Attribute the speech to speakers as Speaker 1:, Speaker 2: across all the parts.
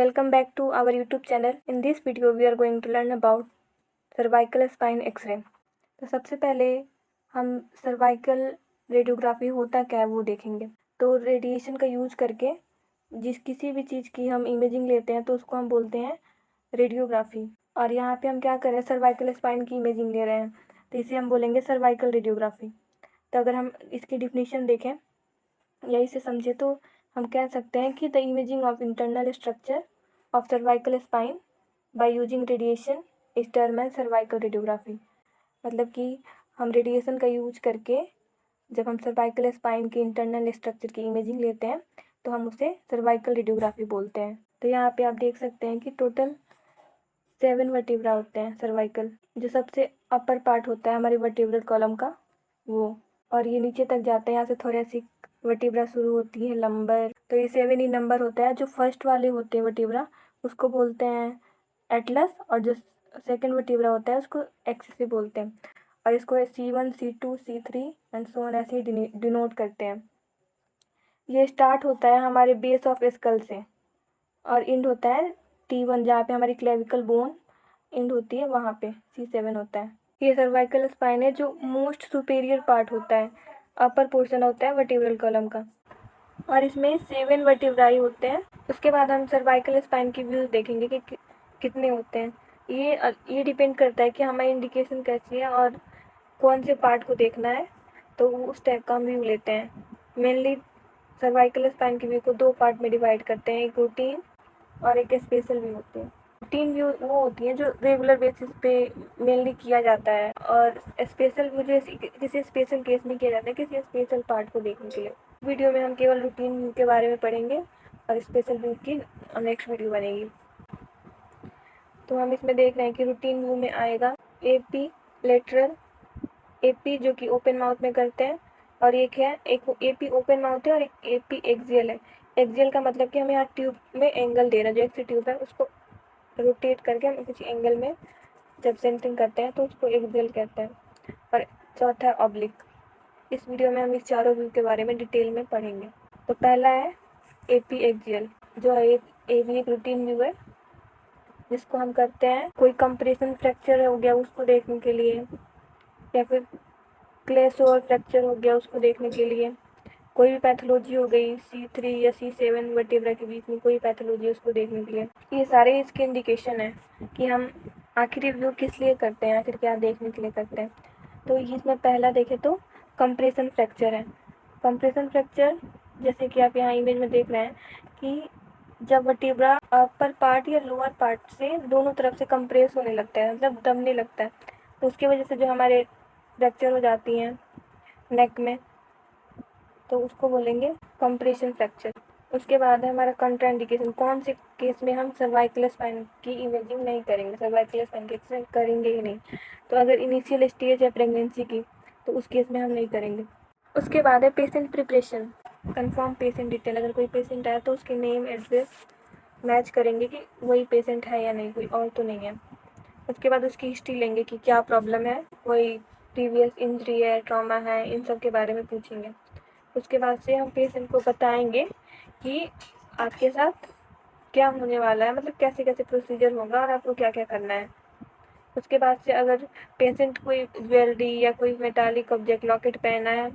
Speaker 1: Welcome back to our YouTube channel. In this video we are going to learn about cervical spine X-ray. तो सबसे पहले हम cervical radiography होता क्या है वो देखेंगे। तो रेडिएशन का यूज करके किसी भी चीज़ की हम इमेजिंग लेते हैं तो उसको हम बोलते हैं रेडियोग्राफी। और यहाँ पे हम क्या कर रहे हैं, सर्वाइकल स्पाइन की इमेजिंग ले रहे हैं तो इसे हम बोलेंगे सर्वाइकल रेडियोग्राफी। तो अगर हम इसकी डिफिनीशन देखें या इसे समझे तो हम कह सकते हैं कि the imaging of internal structure of cervical spine by using radiation is term as cervical radiography. मतलब कि हम रेडिएशन का यूज करके जब हम सर्वाइकल स्पाइन के इंटरनल स्ट्रक्चर की इमेजिंग लेते हैं तो हम उसे सर्वाइकल रेडियोग्राफी बोलते हैं। तो यहाँ पे आप देख सकते हैं कि टोटल 7 वर्टिब्रा होते हैं सर्वाइकल, जो सबसे अपर पार्ट होता है हमारे वर्टिब्रल कॉलम का वो, और ये नीचे तक जाता है। यहाँ से थोरेसिक वर्टिब्रा शुरू होती है, लंबर, तो ये 7 ही नंबर होता है। जो फर्स्ट वाले होते हैं वर्टिब्रा उसको बोलते हैं एटलस, और जो सेकंड वर्टिब्रा होता है उसको एक्सिस भी बोलते हैं, और इसको C1 C2 C3 and so on ऐसे ही डिनोट करते हैं। ये स्टार्ट होता है हमारे बेस ऑफ स्कल से और एंड होता है T1, जहाँ पे हमारी क्लेविकल बोन एंड होती है वहाँ पे C7 होता है। ये सर्वाइकल स्पाइन है जो मोस्ट सुपेरियर पार्ट होता है, अपर पोर्शन होता है वर्टिब्रल कॉलम का, और इसमें 7 वर्टिब्राई होते हैं। उसके बाद हम सर्वाइकल स्पाइन की व्यूज देखेंगे कि कितने होते हैं। ये डिपेंड करता है कि हमारी इंडिकेशन कैसी है और कौन से पार्ट को देखना है, तो उस टाइप का हम व्यू लेते हैं। मेनली सर्वाइकल स्पाइन की व्यू को 2 पार्ट में डिवाइड करते हैं, एक रूटीन और एक स्पेशल व्यू होती है। रूटीन व्यू वो होती है जो रेगुलर बेसिस पे मेनली किया जाता है, और स्पेशल व्यू जो किसी स्पेशल केस में किया जाता है, किसी स्पेशल पार्ट को देखने के लिए। वीडियो में हम केवल रूटीन व्यू के बारे में पढ़ेंगे और स्पेशल व्यू की नेक्स्ट वीडियो बनेगी। तो हम इसमें देख रहे हैं कि रूटीन व्यू में आएगा AP लेटरल, AP जो कि ओपन माउथ में करते हैं, और एक AP ओपन माउथ है और एक AP एक्सियल है। एक्सियल का मतलब कि हम यहाँ ट्यूब में एंगल दे रहे हैं, जो एक्सी ट्यूब है उसको रोटेट करके हम किसी एंगल में जब सेंटरिंग करते हैं तो उसको एक्सियल कहते हैं। और चौथा है ऑब्लिक। इस वीडियो में हम इस चारों व्यू के बारे में डिटेल में पढ़ेंगे। तो पहला है AP एक्सियल, जो है एक रूटीन व्यू है जिसको हम करते हैं कोई कंप्रेशन फ्रैक्चर हो गया उसको देखने के लिए, या फिर क्लेसोर फ्रैक्चर हो गया उसको देखने के लिए, कोई भी पैथोलॉजी हो गई C3 या C7 वर्टिब्रा के बीच में कोई पैथोलॉजी उसको देखने के लिए। ये सारे इसके इंडिकेशन है कि हम आखिरी व्यू किस लिए करते हैं, आखिर क्या देखने के लिए करते हैं। तो इसमें पहला देखें तो कंप्रेशन फ्रैक्चर है। कंप्रेशन फ्रैक्चर जैसे कि आप यहाँ इमेज में देख रहे हैं कि जब वर्टिब्रा अपर पार्ट या लोअर पार्ट से दोनों तरफ से कंप्रेस होने लगता है, मतलब दबने लगता है, तो उसकी वजह से जो हमारे फ्रैक्चर हो जाती हैं नेक में, तो उसको बोलेंगे कंप्रेशन फ्रैक्चर। उसके बाद है हमारा कंट्राइंडिकेशन, कौन से केस में हम सर्वाइकल स्पाइन की इमेजिंग नहीं करेंगे, सर्वाइकल स्पाइन की एक्सरे करेंगे ही नहीं। तो अगर इनिशियल स्टेज है प्रेगनेंसी की तो उस केस में हम नहीं करेंगे। उसके बाद है patient preparation, confirm patient detail. अगर कोई पेशेंट आया तो उसके नेम एड्रेस मैच करेंगे कि वही पेशेंट है या नहीं, कोई और तो नहीं है। उसके बाद उसकी हिस्ट्री लेंगे कि क्या प्रॉब्लम है, कोई प्रीवियस इंजरी है, ट्रॉमा है, इन सब के बारे में पूछेंगे। उसके बाद से हम पेशेंट को बताएंगे कि आपके साथ क्या होने वाला है, मतलब कैसे कैसे प्रोसीजर होगा और आपको क्या क्या करना है। उसके बाद से अगर पेशेंट कोई ज्वेलरी या कोई मेटालिक ऑब्जेक्ट लॉकेट पहना है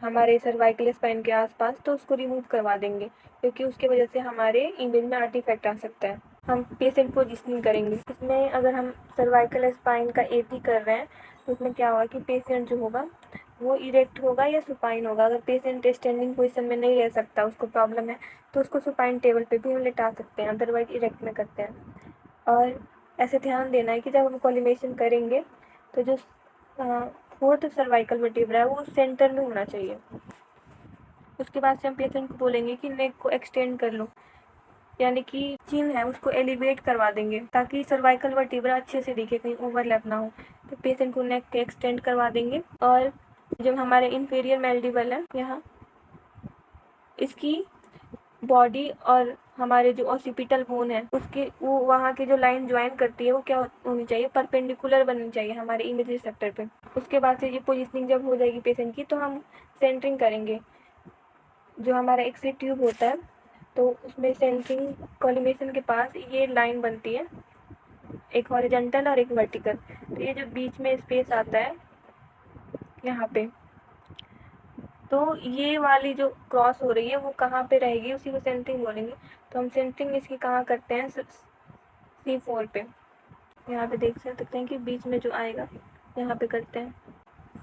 Speaker 1: हमारे सर्वाइकल स्पाइन के आसपास तो उसको रिमूव करवा देंगे, क्योंकि उसके वजह से हमारे इमेज में आर्टिफैक्ट आ सकता है। हम पेशेंट पोजिशनिंग करेंगे। इसमें अगर हम सर्वाइकल स्पाइन का AP कर रहे हैं तो उसमें क्या होगा कि पेशेंट जो होगा वो इरेक्ट होगा या सुपाइन होगा। अगर पेशेंट स्टैंडिंग पोजीशन में नहीं रह सकता, उसको प्रॉब्लम है, तो उसको सुपाइन टेबल पे भी हम लेटा सकते हैं, अदरवाइज इरेक्ट में करते हैं। और ऐसे ध्यान देना है कि जब हम कॉलिमेशन करेंगे तो जो फोर्थ सर्वाइकल वर्टिब्रा है वो सेंटर में होना चाहिए। उसके बाद से हम पेशेंट को बोलेंगे कि नेक को एक्सटेंड कर लो, यानी कि चिन है उसको एलिवेट करवा देंगे ताकि सर्वाइकल वर्टिब्रा अच्छे से दिखे, कहीं ओवरलैप ना हो। तो पेशेंट को नेक के एक्सटेंड करवा देंगे। और जब हमारे इंफीरियर मैंडिबल है यहाँ, इसकी बॉडी और हमारे जो ऑसिपिटल बोन है उसके वो वहाँ की जो लाइन ज्वाइन करती है वो क्या होनी चाहिए, परपेंडिकुलर बननी चाहिए हमारे इमेज रिसेप्टर पे। उसके बाद से ये पोजिशनिंग जब हो जाएगी पेशेंट की तो हम सेंटरिंग करेंगे। जो हमारा एक्सरे ट्यूब होता है तो उसमें सेंटरिंग कॉलिमेशन के पास ये लाइन बनती है, एक हॉरिजॉन्टल और एक वर्टिकल। तो ये जो बीच में स्पेस आता है यहाँ पे, तो ये वाली जो क्रॉस हो रही है वो कहाँ पे रहेगी, उसी को सेंटरिंग बोलेंगे। तो हम सेंटरिंग इसकी कहाँ करते हैं, C4 पे। यहाँ पे देख सकते हैं कि बीच में जो आएगा यहाँ पे करते हैं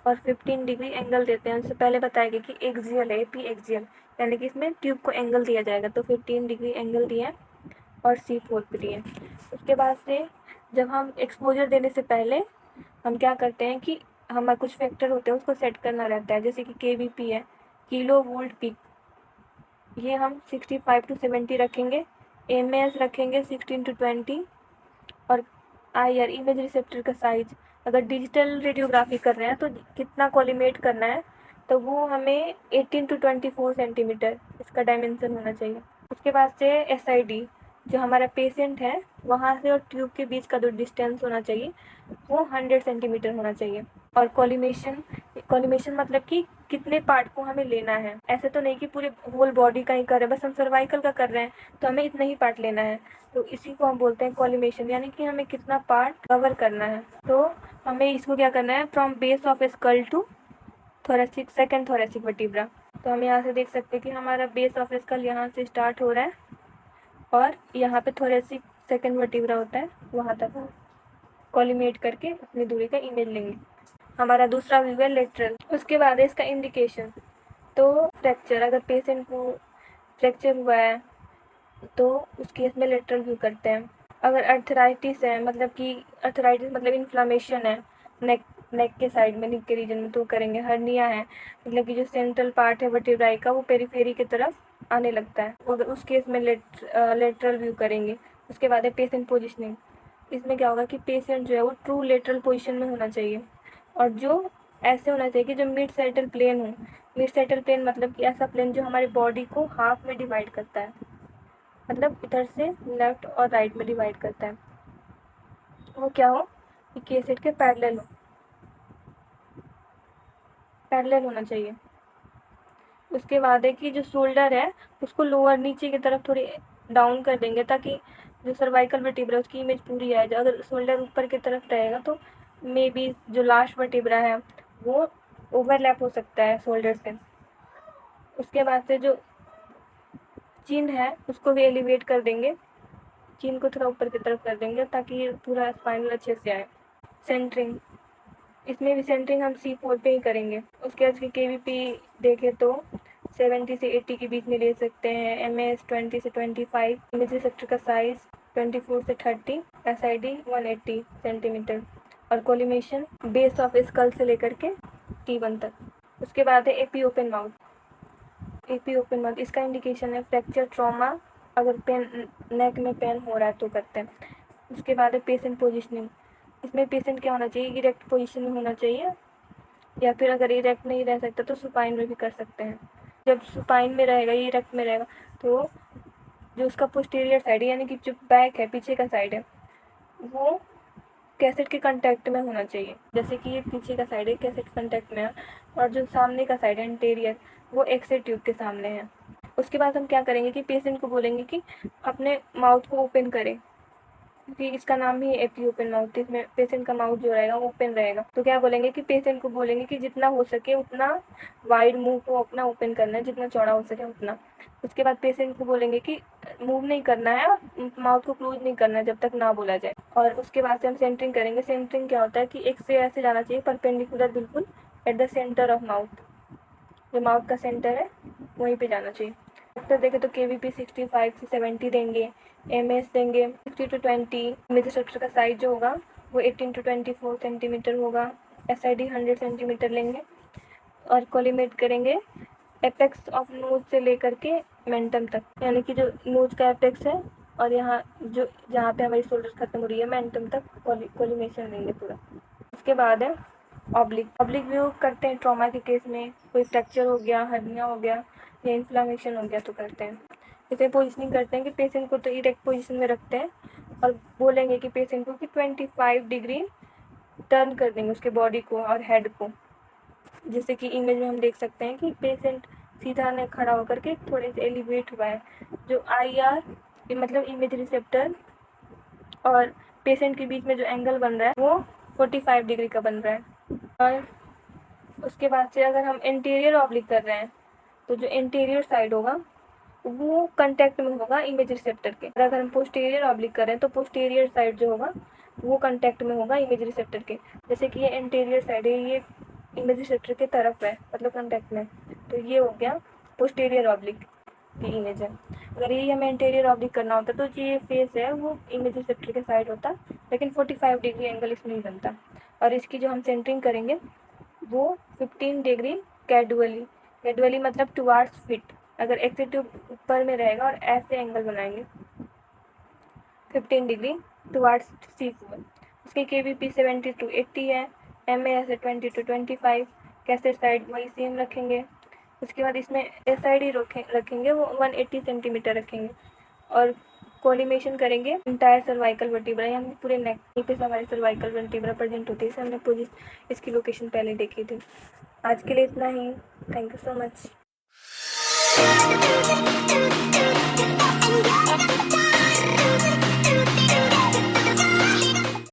Speaker 1: और 15 डिग्री एंगल देते हैं। उससे पहले बताया गया कि एक्सियल है, पी एक्सियल, यानी कि इसमें ट्यूब को एंगल दिया जाएगा। तो 15 डिग्री एंगल दिया और C4 पे दिए। उसके बाद से जब हम एक्सपोजर देने से पहले हम क्या करते हैं कि हमारे कुछ फैक्टर होते हैं उसको सेट करना रहता है, जैसे कि KVP है, किलो वोल्ट पीक, ये हम 65 to 70 रखेंगे। MS रखेंगे 16 to 20। और IR इमेज रिसेप्टर का साइज, अगर डिजिटल रेडियोग्राफी कर रहे हैं तो कितना कॉलीमेट करना है, तो वो हमें 18 to 24 सेंटीमीटर इसका डायमेंशन होना चाहिए। उसके बाद से SID, जो हमारा पेशेंट है वहाँ से और ट्यूब के बीच का जो डिस्टेंस होना चाहिए वो 100 सेंटीमीटर होना चाहिए। और कॉलिमेशन मतलब कि कितने पार्ट को हमें लेना है, ऐसे तो नहीं कि पूरे होल बॉडी का ही कर रहे हैं, बस हम सर्वाइकल का कर रहे हैं तो हमें इतना ही पार्ट लेना है। तो इसी को हम बोलते हैं कॉलिमेशन, यानी कि हमें कितना पार्ट कवर करना है। तो हमें इसको क्या करना है, from base of skull to thoracic, second thoracic vertebra. तो हम यहाँ से देख सकते हैं कि हमारा बेस ऑफ स्कल यहाँ से स्टार्ट हो रहा है और यहाँ पे थोरेसिक सेकंड वर्टिब्रा होता है, वहाँ तक कॉलिमेट करके अपनी दूरी का इमेज लेंगे। हमारा दूसरा व्यू है लेटरल। उसके बाद है इसका इंडिकेशन। तो फ्रैक्चर, अगर पेशेंट को फ्रैक्चर हुआ है तो उस केस में लेटरल व्यू करते हैं। अगर अर्थराइटिस है, मतलब कि अर्थराइटिस मतलब इन्फ्लामेशन है नेक के साइड में, नेक के रीजन में, तो करेंगे। हर्निया है, मतलब कि जो सेंट्रल पार्ट है वर्टिब्राई का वो पेरीफेरी की तरफ आने लगता है, अगर उस केस में लेटरल व्यू करेंगे। उसके बाद है पेशेंट पोजिशनिंग। इसमें क्या होगा कि पेशेंट जो है वो ट्रू लेटरल पोजिशन में होना चाहिए और जो ऐसे होना चाहिए कि जो मिड सेटल प्लेन हो। मिड सेटल प्लेन मतलब कि ऐसा प्लेन जो हमारी बॉडी को हाफ में डिवाइड करता है, मतलब इधर से लेफ्ट और राइट में डिवाइड करता है। वो क्या हो कि केसेट के पैरेलल होना चाहिए। उसके बाद है कि जो शोल्डर है उसको लोअर नीचे की तरफ थोड़ी डाउन कर देंगे ताकि जो सर्वाइकल वर्टिब्रा है उसकी इमेज पूरी आ जाए। अगर शोल्डर ऊपर की तरफ रहेगा तो मे बी जो लास्ट वर्टिब्रा है वो ओवरलैप हो सकता है शोल्डर से। उसके बाद से जो चिन है उसको भी एलिवेट कर देंगे, चिन को थोड़ा ऊपर की तरफ कर देंगे ताकि पूरा स्पाइनल अच्छे से आए। सेंटरिंग, इसमें भी सेंटरिंग हम C4 पे ही करेंगे। उसके बाद की KVP देखें तो 70 से 80 के बीच में ले सकते हैं। MS 20 से 25, इमेज रिसेप्टर का साइज 24 से 30, SID 180 सेंटीमीटर और कोलिमेशन बेस ऑफ स्कल से लेकर के T1 तक। उसके बाद है AP open mouth. AP open mouth इसका इंडिकेशन है फ्रैक्चर ट्रॉमा, अगर पेन नेक में पेन हो रहा है तो करते हैं। उसके बाद है पेशेंट पोजिशनिंग। इसमें पेशेंट क्या होना चाहिए, इरेक्ट पोजीशन में होना चाहिए, या फिर अगर इरेक्ट नहीं रह सकता तो सुपाइन में भी कर सकते हैं। जब सुपाइन में रहेगा, इरेक्ट में रहेगा, तो जो उसका पोस्टीरियर साइड यानी कि जो बैक है, पीछे का साइड है, वो कैसेट के कांटेक्ट में होना चाहिए। जैसे कि ये पीछे का साइड है, कैसेट कांटेक्ट में है, और जो सामने का साइड है इंटीरियर, वो एक्सेट ट्यूब के सामने है। उसके बाद हम क्या करेंगे कि पेशेंट को बोलेंगे कि अपने माउथ को ओपन करें, क्योंकि इसका नाम ही AP ओपन माउथ, इसमें पेशेंट का माउथ जो रहेगा ओपन रहेगा। तो क्या बोलेंगे कि पेशेंट को बोलेंगे कि जितना हो सके उतना वाइड मुंह को अपना ओपन करना है, जितना चौड़ा हो सके उतना। उसके बाद पेशेंट को बोलेंगे कि मूव नहीं करना है और माउथ को क्लोज नहीं करना है जब तक ना बोला जाए। और उसके बाद से हम सेंटरिंग करेंगे। सेंटरिंग क्या होता है कि एक से ऐसे जाना चाहिए परपेंडिकुलर, बिल्कुल at the centre of mouth, जो माउथ का सेंटर है वहीं पे जाना चाहिए। तो देखें तो KVP 65 से 70 देंगे, MS देंगे 60 to 20, इमेज स्ट्रक्चर का साइज जो होगा वो 18 to 24 सेंटीमीटर होगा। SID 100 सेंटीमीटर लेंगे और कोलिमेट करेंगे एपेक्स ऑफ नोज से लेकर के मेंटम तक, यानी कि जो नोज का एपेक्स है और यहाँ जो जहाँ पे हमारी शोल्डर खत्म हो रही है मेंटम तक कोलिमेशन लेंगे पूरा। उसके बाद है ऑब्लिक व्यू करते हैं ट्रॉमा के केस में, कोई फ्रैक्चर हो गया, हर्निया हो गया या इन्फ्लामेशन हो गया तो करते हैं। इसे पोजिशनिंग करते हैं कि पेशेंट को तो इरेक्ट पोजीशन में रखते हैं और बोलेंगे कि पेशेंट को कि 25 डिग्री टर्न कर देंगे उसके बॉडी को और हेड को, जैसे कि इमेज में हम देख सकते हैं कि पेशेंट सीधा नहीं खड़ा होकर के थोड़े से एलिवेट हुआ है। जो IR मतलब इमेज रिसेप्टर और पेशेंट के बीच में जो एंगल बन रहा है वो 45 डिग्री का बन रहा है। और उसके बाद से अगर हम इंटीरियर ऑब्लिक कर रहे हैं तो जो इंटीरियर साइड होगा वो कांटेक्ट में होगा इमेज रिसेप्टर के। और अगर हम पोस्टीरियर ऑब्लिक कर रहे हैं तो पोस्टीरियर साइड जो होगा वो कांटेक्ट में होगा इमेज रिसेप्टर के। जैसे कि ये इंटीरियर साइड है, ये इमेज रिसेप्टर के तरफ है मतलब कांटेक्ट में, तो ये हो गया पोस्टीरियर ऑब्लिक की इमेज है। अगर यही हमें इंटीरियर ऑब्लिक करना होता तो जो ये फेस है वो इमेज रिसेप्टर के साइड होता, लेकिन 45 डिग्री एंगल इसमें नहीं बनता। और इसकी जो हम सेंटरिंग करेंगे वो 15 डिग्री कैजुअली मतलब टुवार्ड्स फिट। अगर एक्स ट्यूब ऊपर में रहेगा और ऐसे एंगल बनाएंगे 15 डिग्री टुवार्ड्स C4। उसकी KVP 70 to 80 है, MAS 20 to 25। कैसेट साइड वही सेम रखेंगे। उसके बाद इसमें SID रखेंगे वो 180 सेंटीमीटर रखेंगे। और कोलिमेशन करेंगे इंटायर सर्वाइकल वर्टिब्रा, यानी पूरे नेक पे हमारे सर्वाइकल वर्टिब्रा प्रेजेंट होती है। इसे हमने पूरी इसकी लोकेशन पहले देखी थी। आज के लिए इतना ही। Thank you so much.